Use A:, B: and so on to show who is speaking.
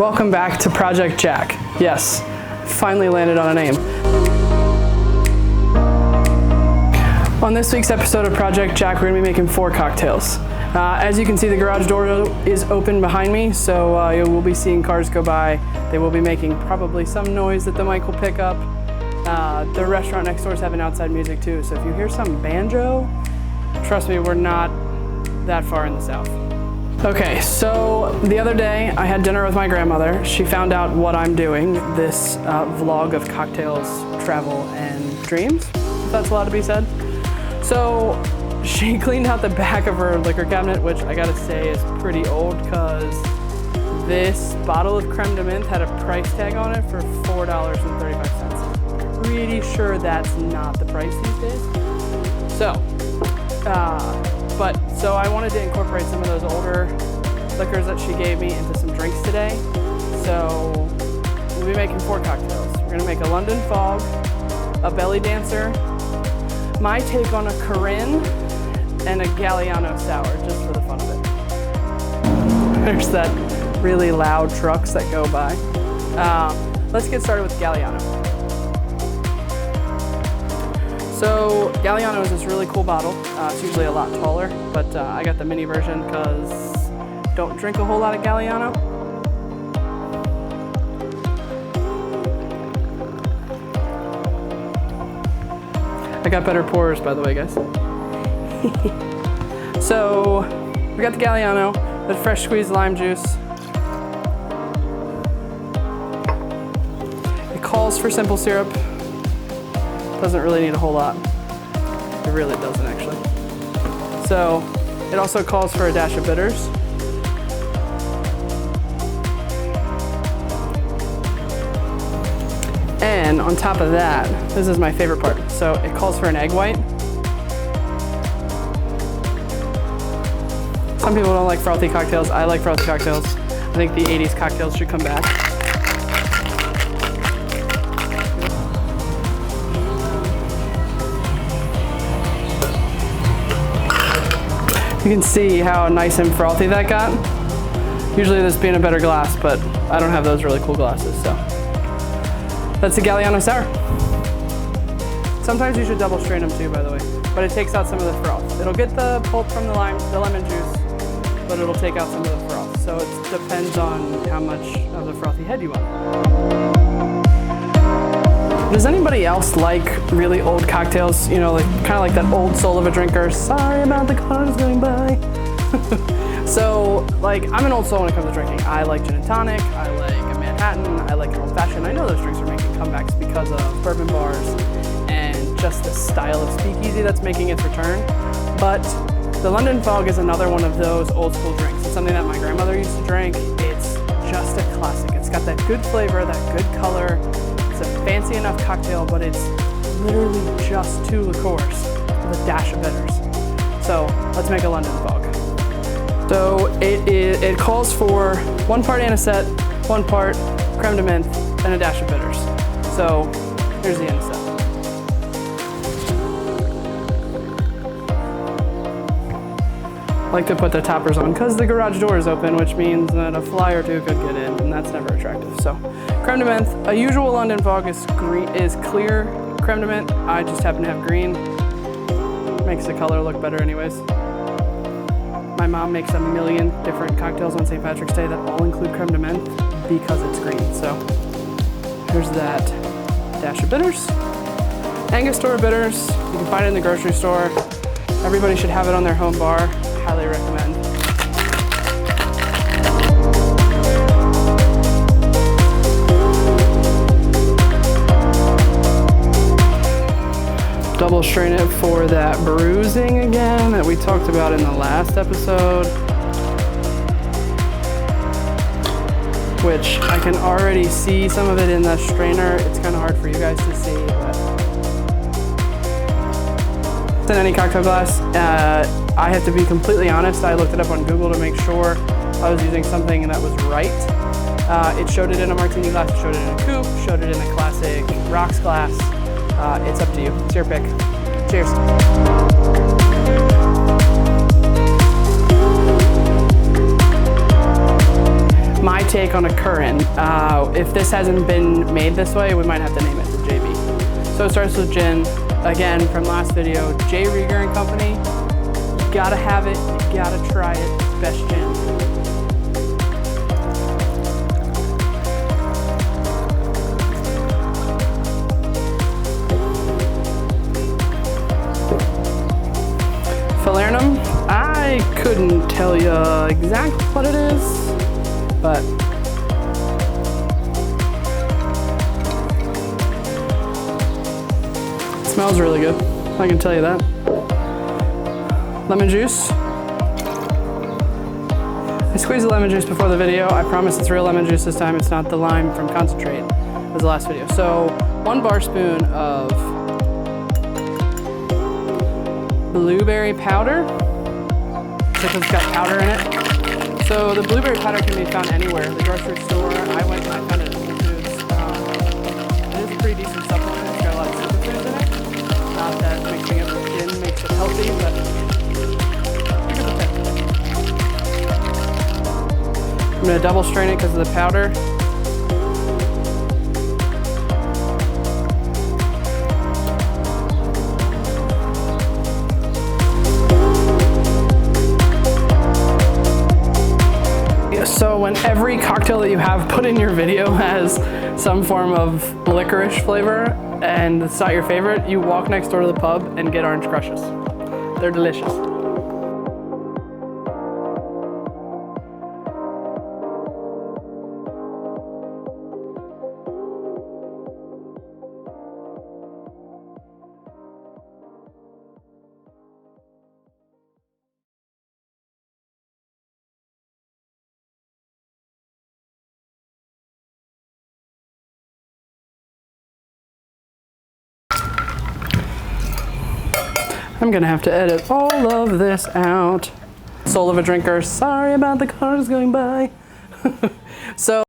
A: welcome back to Project Jacq. Yes, finally landed on a name. On this week's episode of Project Jacq, we're gonna be making 4 cocktails. As you can see, the garage door is open behind me, so you will be seeing cars go by. They will be making probably some noise that the mic will pick up. The restaurant next door is having outside music too, so if you hear some banjo, trust me, we're not that far in the south. Okay, so the other day I had dinner with my grandmother. She found out what I'm doing, this vlog of cocktails, travel, and dreams, if that's allowed to be said. So she cleaned out the back of her liquor cabinet, which I gotta say is pretty old because this bottle of creme de menthe had a price tag on it for $4.35. Pretty sure that's not the price these days. So I wanted to incorporate some of those older liquors that she gave me into some drinks today. So we'll be making 4 cocktails. We're gonna make a London Fog, a Belly Dancer, my take on a Corinne, and a Galliano Sour, just for the fun of it. There's that really loud trucks that go by. Let's get started with Galliano. So Galliano is this really cool bottle. It's usually a lot taller, but I got the mini version because don't drink a whole lot of Galliano. I got better pours, by the way, guys. So we got the Galliano, the fresh squeezed lime juice. It calls for simple syrup. Doesn't really need a whole lot. It really doesn't, actually. So it also calls for a dash of bitters. And on top of that, this is my favorite part. So it calls for an egg white. Some people don't like frothy cocktails. I like frothy cocktails. I think the 80s cocktails should come back. You can see how nice and frothy that got. Usually this being a better glass, but I don't have those really cool glasses, so. That's the Galliano Sour. Sometimes you should double strain them too, by the way, but it takes out some of the froth. It'll get the pulp from the lemon juice, but it'll take out some of the froth. So it depends on how much of the frothy head you want. Does anybody else like really old cocktails? You know, like kind of like that old soul of a drinker. Sorry about the cars going by. So, like, I'm an old soul when it comes to drinking. I like gin and tonic. I like a Manhattan. I like an old fashioned. I know those drinks are making comebacks because of bourbon bars and just the style of speakeasy that's making its return. But the London Fog is another one of those old school drinks. It's something that my grandmother used to drink. It's just a classic. It's got that good flavor, that good color. It's a fancy enough cocktail, but it's literally just 2 liqueurs with a dash of bitters. So let's make a London Fog. So it calls for 1 part anisette, 1 part creme de menthe, and a dash of bitters. So here's the anisette. I like to put the toppers on because the garage door is open, which means that a fly or 2 could get in, and that's never attractive. So creme de menthe, a usual London Fog is clear creme de menthe. I just happen to have green. Makes the color look better anyways. My mom makes a million different cocktails on St. Patrick's Day that all include creme de menthe because it's green. So here's that dash of bitters. Angostura bitters, you can find it in the grocery store. Everybody should have it on their home bar. Highly recommend. Double strain it for that bruising again that we talked about in the last episode, which I can already see some of it in the strainer. It's kind of hard for you guys to see, but in any cocktail glass, I have to be completely honest. I looked it up on Google to make sure I was using something that was right. It showed it in a martini glass, it showed it in a coupe, showed it in a classic rocks glass. It's up to you. It's your pick. Cheers. my take on a currant. If this hasn't been made this way, we might have to name it the JB. So it starts with gin. Again, from last video, J. Rieger and Company. You gotta have it, you gotta try it. Best gin. Falernum, I couldn't tell you exactly what it is, but it smells really good, I can tell you that. Lemon juice. I squeezed the lemon juice before the video. I promise it's real lemon juice this time. It's not the lime from concentrate as the last video. So 1 bar spoon of blueberry powder, because it's got powder in it. So the blueberry powder can be found anywhere. The grocery store, I went and I found it at Whole Foods. It is a pretty decent supplement. It's got a lot of superfoods in it. Not that mixing it with gin makes it healthy, but here's the tip. I'm gonna double strain it because of the powder. So when every cocktail that you have put in your video has some form of licorice flavor and it's not your favorite, you walk next door to the pub and get orange crushes. They're delicious. I'm gonna have to edit all of this out. Soul of a drinker, sorry about the cars going by. So